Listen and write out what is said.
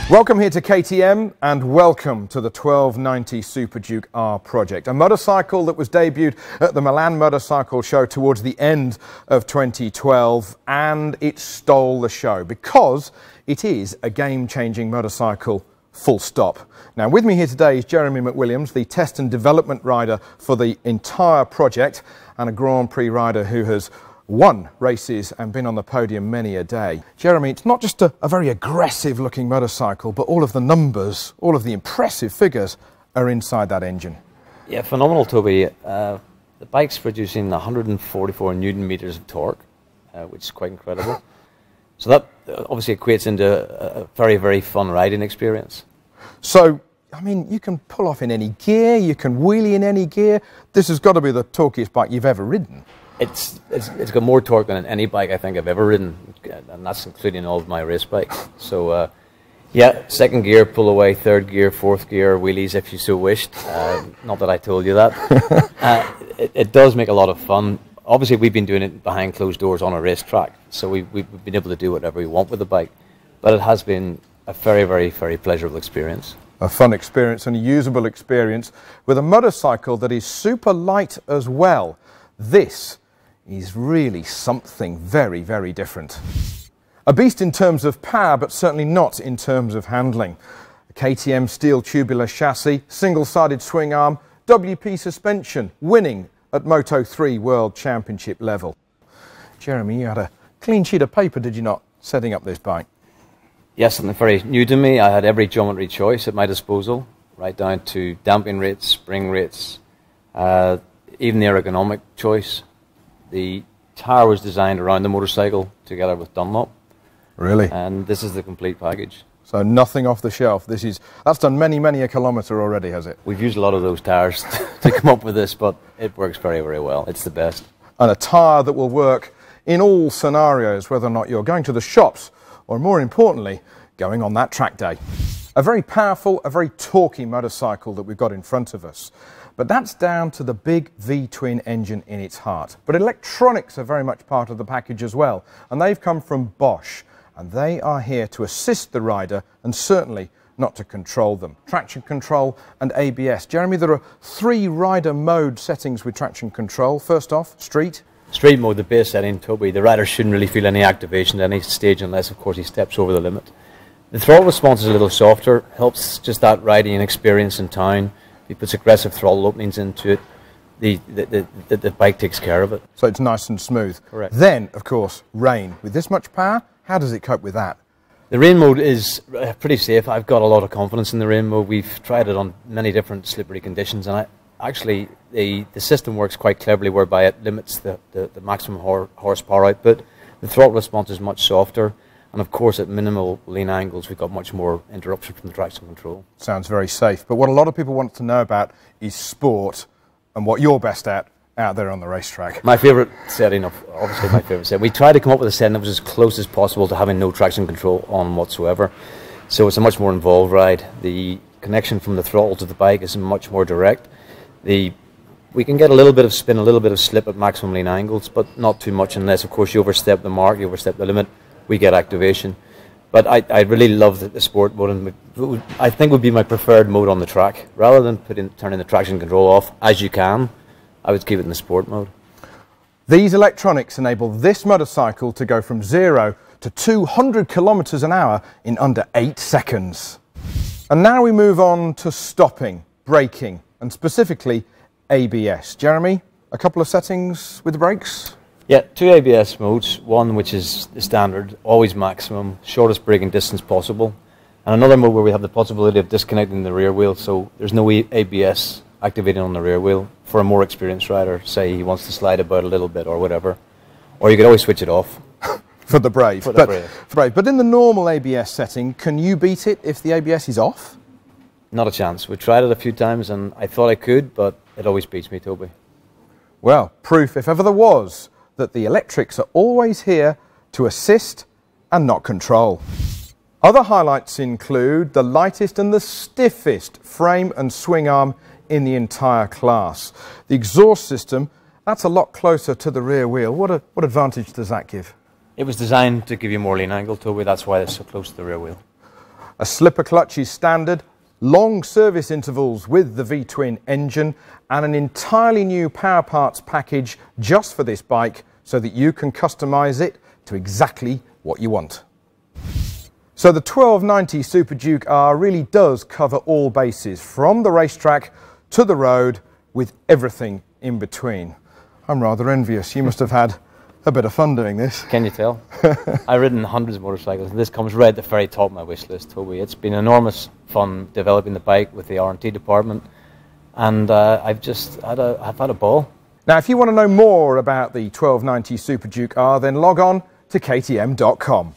Welcome here to KTM and welcome to the 1290 Super Duke R project, a motorcycle that was debuted at the Milan Motorcycle Show towards the end of 2012, and it stole the show because it is a game-changing motorcycle, full stop. Now with me here today is Jeremy McWilliams, the test and development rider for the entire project and a Grand Prix rider who has won races and been on the podium many a day. Jeremy, it's not just a very aggressive looking motorcycle, but all of the numbers, all of the impressive figures are inside that engine. Yeah, phenomenal, Toby. The bike's producing 144 Newton meters of torque, which is quite incredible. So that obviously equates into a very, very fun riding experience. So, I mean, you can pull off in any gear, you can wheelie in any gear. This has got to be the torquiest bike you've ever ridden. It's got more torque than any bike I think I've ever ridden, and that's including all of my race bikes. So, yeah, second gear, pull away, third gear, fourth gear, wheelies if you so wished. Not that I told you that. It does make a lot of fun. Obviously, we've been doing it behind closed doors on a racetrack, so we've been able to do whatever we want with the bike. But it has been a very, very, very pleasurable experience. A fun experience and a usable experience with a motorcycle that is super light as well. This is really something very, very different. A beast in terms of power, but certainly not in terms of handling. A KTM steel tubular chassis, single-sided swing arm, WP suspension, winning at Moto3 World Championship level. Jeremy, you had a clean sheet of paper, did you not, setting up this bike? Yes, something very new to me. I had every geometry choice at my disposal, right down to damping rates, spring rates, even the ergonomic choice. The tire was designed around the motorcycle together with Dunlop. Really? And this is the complete package. So nothing off the shelf. That's done many, many a kilometre already, has it? We've used a lot of those tires to come up with this, but it works very, very well. It's the best. And a tyre that will work in all scenarios, whether or not you're going to the shops or, more importantly, going on that track day. A very powerful, a very torquey motorcycle that we've got in front of us. But that's down to the big V-twin engine in its heart. But electronics are very much part of the package as well, and they've come from Bosch, and they are here to assist the rider and certainly not to control them. Traction control and ABS. Jeremy, there are 3 rider mode settings with traction control. First off, street. Street mode, the base setting, Toby. The rider shouldn't really feel any activation at any stage unless, of course, he steps over the limit. The throttle response is a little softer, helps just that riding experience in town. He puts aggressive throttle openings into it. The bike takes care of it. So it's nice and smooth. Correct. Then, of course, rain. With this much power, how does it cope with that? The rain mode is pretty safe. I've got a lot of confidence in the rain mode. We've tried it on many different slippery conditions, and actually the system works quite cleverly, whereby it limits the maximum horsepower output. The throttle response is much softer. And of course, at minimal lean angles, we've got much more interruption from the traction control. Sounds very safe. But what a lot of people want to know about is sport and what you're best at out there on the racetrack. My favourite setting, obviously my favourite setting. We tried to come up with a setting that was as close as possible to having no traction control on whatsoever. So it's a much more involved ride. The connection from the throttle to the bike is much more direct. We can get a little bit of spin, a little bit of slip at maximum lean angles, but not too much unless, of course, you overstep the mark, you overstep the limit. We get activation. But I really love the sport mode, and I think would be my preferred mode on the track. Rather than turning the traction control off, as you can, I would keep it in the sport mode. These electronics enable this motorcycle to go from 0 to 200 kilometres an hour in under 8 seconds. And now we move on to stopping, braking, and specifically ABS. Jeremy, a couple of settings with the brakes? Yeah, 2 ABS modes, one which is the standard, always maximum, shortest braking distance possible, and another mode where we have the possibility of disconnecting the rear wheel, so there's no ABS activating on the rear wheel for a more experienced rider, say he wants to slide about a little bit or whatever, or you could always switch it off. For the brave. But in the normal ABS setting, can you beat it if the ABS is off? Not a chance. We've tried it a few times and I thought I could, but it always beats me, Toby. Well, proof, if ever there was, that the electrics are always here to assist and not control. Other highlights include the lightest and the stiffest frame and swing arm in the entire class. The exhaust system, that's a lot closer to the rear wheel. What advantage does that give? It was designed to give you more lean angle, Toby. That's why it's so close to the rear wheel. A slipper clutch is standard, long service intervals with the V-twin engine, and an entirely new power parts package just for this bike so that you can customise it to exactly what you want. So the 1290 Super Duke R really does cover all bases, from the racetrack to the road, with everything in between. I'm rather envious. You must have had a bit of fun doing this. Can you tell? I've ridden hundreds of motorcycles, and this comes right at the very top of my wish list, Toby. It's been enormous fun developing the bike with the R&D department, and I've had a ball. Now, if you want to know more about the 1290 Super Duke R, then log on to ktm.com.